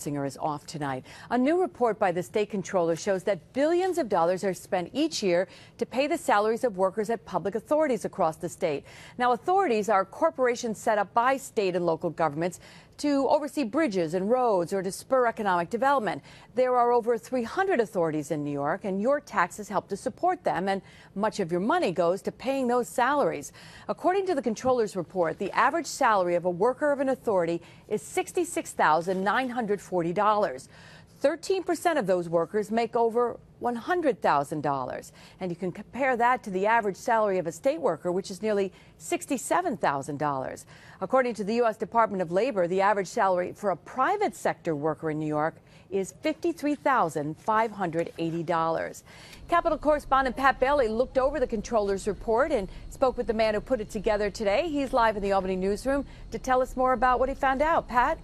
Ratzinger is off tonight. A new report by the state controller shows that billions of dollars are spent each year to pay the salaries of workers at public authorities across the state. Now, authorities are corporations set up by state and local governments to oversee bridges and roads or to spur economic development. There are over 300 authorities in New York, and your taxes help to support them, and much of your money goes to paying those salaries. According to the Comptroller's report, the average salary of a worker of an authority is $66,940. 13% of those workers make over $100,000. And you can compare that to the average salary of a state worker, which is nearly $67,000. According to the U.S. Department of Labor, the average salary for a private sector worker in New York is $53,580. Capitol correspondent Pat Bailey looked over the Comptroller's report and spoke with the man who put it together today. He's live in the Albany newsroom to tell us more about what he found out. Pat?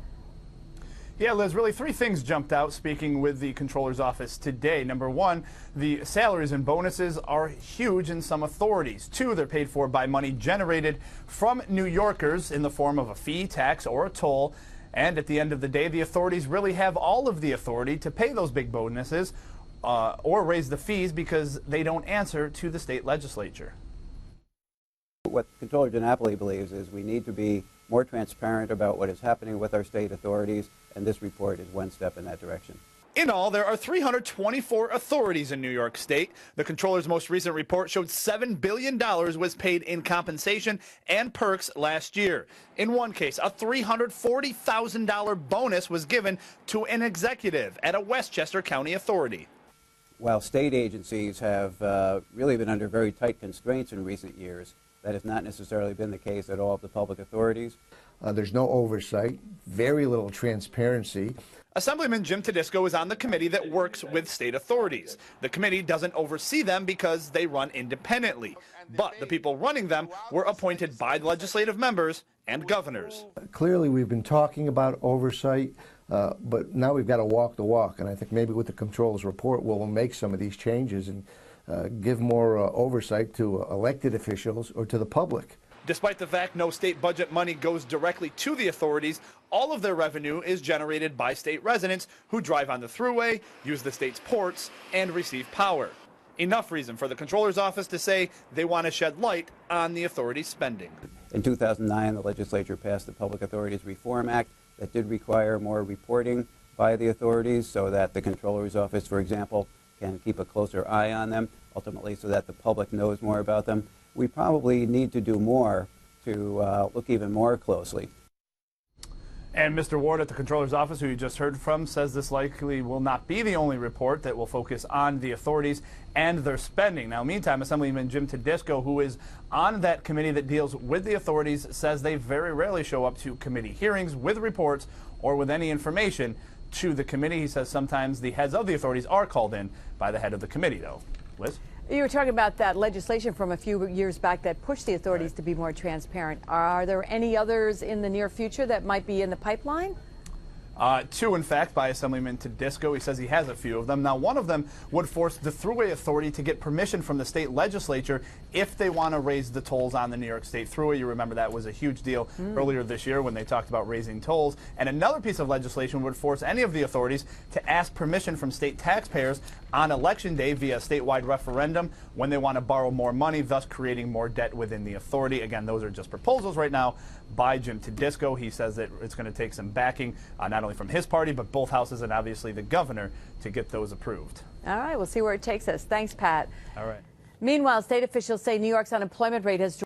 Yeah, Liz, really three things jumped out speaking with the Comptroller's office today. Number one, the salaries and bonuses are huge in some authorities. Two, they're paid for by money generated from New Yorkers in the form of a fee, tax, or a toll. And at the end of the day, the authorities really have all of the authority to pay those big bonuses or raise the fees because they don't answer to the state legislature. What Comptroller DiNapoli believes is we need to be more transparent about what is happening with our state authorities, and this report is one step in that direction. In all, there are 324 authorities in New York State. The Comptroller's most recent report showed $7 billion was paid in compensation and perks last year. In one case, a $340,000 bonus was given to an executive at a Westchester County authority. While state agencies have really been under very tight constraints in recent years, that has not necessarily been the case at all of the public authorities. There's no oversight, very little transparency. Assemblyman James Tedisco is on the committee that works with state authorities. The committee doesn't oversee them because they run independently. But the people running them were appointed by legislative members and governors. Clearly, we've been talking about oversight, but now we've got to walk the walk. And I think maybe with the Comptroller's report, we'll make some of these changes and give more oversight to elected officials or to the public. Despite the fact no state budget money goes directly to the authorities, all of their revenue is generated by state residents who drive on the Thruway, use the state's ports, and receive power. Enough reason for the Comptroller's office to say they want to shed light on the authorities' spending. In 2009, the legislature passed the Public Authorities Reform Act that did require more reporting by the authorities so that the Comptroller's office, for example, can keep a closer eye on them, ultimately so that the public knows more about them. We probably need to do more to look even more closely. And Mr. Ward at the Comptroller's office, who you just heard from, says this likely will not be the only report that will focus on the authorities and their spending. Now, meantime, Assemblyman James Tedisco, who is on that committee that deals with the authorities, says they very rarely show up to committee hearings with reports or with any information to the committee. He says sometimes the heads of the authorities are called in by the head of the committee, though. Liz? You were talking about that legislation from a few years back that pushed the authorities to be more transparent. Are there any others in the near future that might be in the pipeline? Two, in fact, by Assemblyman Tedisco. He says he has a few of them. Now, one of them would force the Thruway Authority to get permission from the state legislature if they want to raise the tolls on the New York State Thruway. You remember that was a huge deal earlier this year when they talked about raising tolls. And another piece of legislation would force any of the authorities to ask permission from state taxpayers on Election Day via a statewide referendum when they want to borrow more money, thus creating more debt within the authority. Again, those are just proposals right now by James Tedisco. He says that it's going to take some backing, not only from his party, but both houses and obviously the governor to get those approved. All right, we'll see where it takes us. Thanks, Pat. All right. Meanwhile, state officials say New York's unemployment rate has